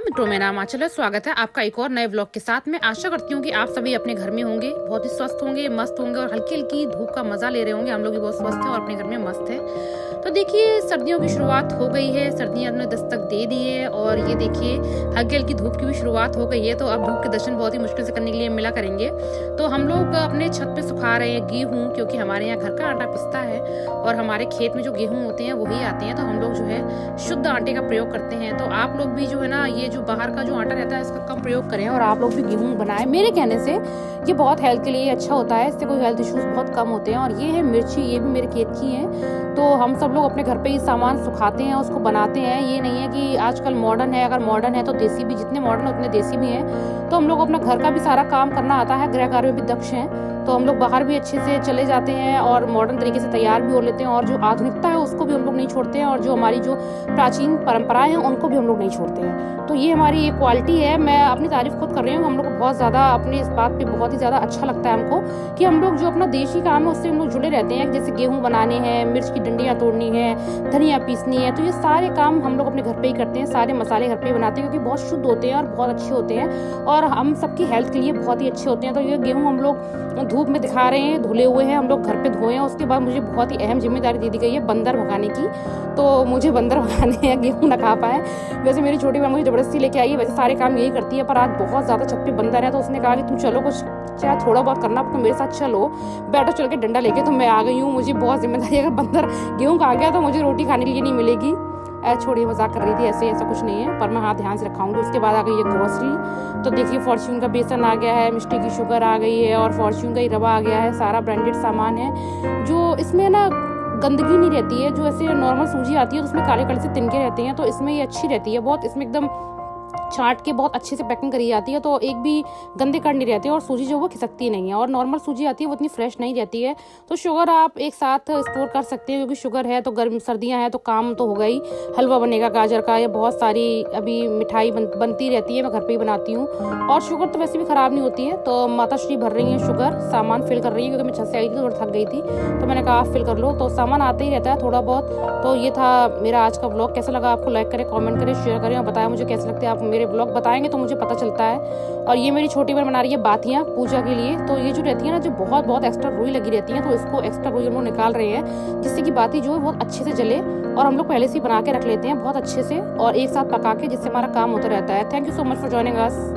मित्रों, मेरा नाम आंचल है। स्वागत है आपका एक और नए व्लॉग के साथ। मैं आशा करती हूँ कि आप सभी अपने घर में होंगे, बहुत ही स्वस्थ होंगे, मस्त होंगे और हल्की हल्की धूप का मजा ले रहे होंगे। हम लोग भी बहुत स्वस्थ हैं और अपने घर में मस्त है। तो देखिए, सर्दियों की शुरुआत हो गई है, सर्दियां ने दस्तक दे दी है और ये देखिए हल्की हल्की धूप की भी शुरुआत हो गई है। तो अब धूप के दर्शन बहुत ही मुश्किल से करने के लिए मिला करेंगे। तो हम लोग अपने छत पे सुखा रहे हैं गेहूँ, क्योंकि हमारे यहाँ घर का आटा पिसता है और हमारे खेत में जो गेहूँ होते हैं वही आते हैं। तो हम लोग जो है शुद्ध आटे का प्रयोग करते हैं। तो आप लोग भी जो है ना, ये जो बाहर का जो आटा रहता है इसका कम प्रयोग करें और आप लोग भी गेहूँ बनाएं। मेरे कहने से ये बहुत हेल्थ के लिए अच्छा होता है, इससे कोई हेल्थ इश्यूज बहुत कम होते हैं। और ये है मिर्ची, ये भी मेरे खेत की है। तो हम सब लोग अपने घर पे ही सामान सुखाते हैं, उसको बनाते हैं। ये नहीं है कि आजकल मॉडर्न है, अगर मॉडर्न है तो देसी भी, जितने मॉडर्न उतने देसी भी हैं। तो हम लोग अपना घर का भी सारा काम करना आता है, गृह कार्य में भी दक्ष हैं। तो हम लोग बाहर भी अच्छे से चले जाते हैं और मॉडर्न तरीके से तैयार भी हो लेते हैं। और जो आधुनिकता है उसको भी हम लोग नहीं छोड़ते हैं और जो हमारी जो प्राचीन परंपराएं हैं उनको भी हम लोग नहीं छोड़ते हैं। तो ये हमारी एक क्वालिटी है। मैं अपनी तारीफ खुद कर रही हूँ। हम लोग को बहुत ज़्यादा अपने इस बात पे बहुत ही ज़्यादा अच्छा लगता है हमको कि हम लोग जो अपना देशी काम है उससे हम लोग जुड़े रहते हैं। जैसे गेहूँ बनाने हैं, मिर्च की डंडियाँ तोड़नी है, धनिया पीसनी है, तो ये सारे काम हम लोग अपने घर पे ही करते हैं। सारे मसाले घर पे ही बनाते हैं क्योंकि बहुत शुद्ध होते हैं और बहुत अच्छे होते हैं और हम सबकी हेल्थ के लिए बहुत ही अच्छे होते हैं। तो ये गेहूँ हम लोग धूप में दिखा रहे हैं, धुले हुए हैं, हम लोग घर पे धोए हैं। उसके बाद मुझे बहुत ही अहम जिम्मेदारी दे दी गई है बंदर भगाने की। तो मुझे बंदर भगाने हैं, गेहूँ ना खा पाए। वैसे मेरी छोटी बहन मुझे जबरदस्ती लेके आई है, वैसे सारे काम यही करती है, पर आज बहुत ज़्यादा छत पे बंदर है। तो उसने कहा कि तुम चलो, कुछ चाहे थोड़ा बहुत करना तो मेरे साथ चलो। बैठो, चल के डंडा लेके। तो मैं आ गई हूँ। मुझे बहुत जिम्मेदारी, अगर बंदर गेहूँ खा गया तो मुझे रोटी खाने के लिए नहीं मिलेगी। छोड़िए, मजाक कर रही थी, ऐसे ऐसा कुछ नहीं है, पर मैं हाँ ध्यान से रखाऊंगी। उसके बाद आ गई है ग्रोसरी। तो देखिए, फॉर्च्यून का बेसन आ गया है, मिष्टी की शुगर आ गई है और फॉर्च्यून का ही रवा आ गया है। सारा ब्रांडेड सामान है जो इसमें ना गंदगी नहीं रहती है। जो ऐसे नॉर्मल सूजी आती है तो उसमें काले काले से तिनके रहते हैं, तो इसमें ये अच्छी रहती है बहुत। इसमें एकदम छाट के बहुत अच्छे से पैकिंग करी जाती है, तो एक भी गंदे कण नहीं रहते और सूजी जो वो खिसकती नहीं है। और नॉर्मल सूजी आती है वो इतनी फ्रेश नहीं रहती है। तो शुगर आप एक साथ स्टोर कर सकते हैं, क्योंकि शुगर है तो गर्म सर्दियां हैं तो काम तो होगा ही। हलवा बनेगा गाजर का, या बहुत सारी अभी मिठाई बनती रहती है, मैं घर पे ही बनाती हूँ। और शुगर तो वैसे भी खराब नहीं होती है। तो माता श्री भर रही है शुगर, सामान फिल कर रही है, क्योंकि मैं छत से आई थी तो थक गई थी। तो मैंने कहा आप फिल कर लो। तो सामान आते ही रहता है थोड़ा बहुत। तो ये था मेरा आज का व्लॉग। कैसा लगा आपको? लाइक करें, कॉमेंट करें, शेयर करें और बताएं मुझे कैसे लगते हैं। आप मेरे व्लॉग बताएंगे तो मुझे पता चलता है। और ये मेरी छोटी बहन बना रही है बातियाँ पूजा के लिए। तो ये जो रहती है ना, जो बहुत बहुत एक्स्ट्रा रुई लगी रहती है, तो इसको एक्स्ट्रा रुई हम लोग निकाल रहे हैं, जिससे कि बाती जो है बहुत अच्छे से जले। और हम लोग पहले से ही बना के रख लेते हैं बहुत अच्छे से और एक साथ पका के, जिससे हमारा काम होता रहता है। Thank you so much for joining us.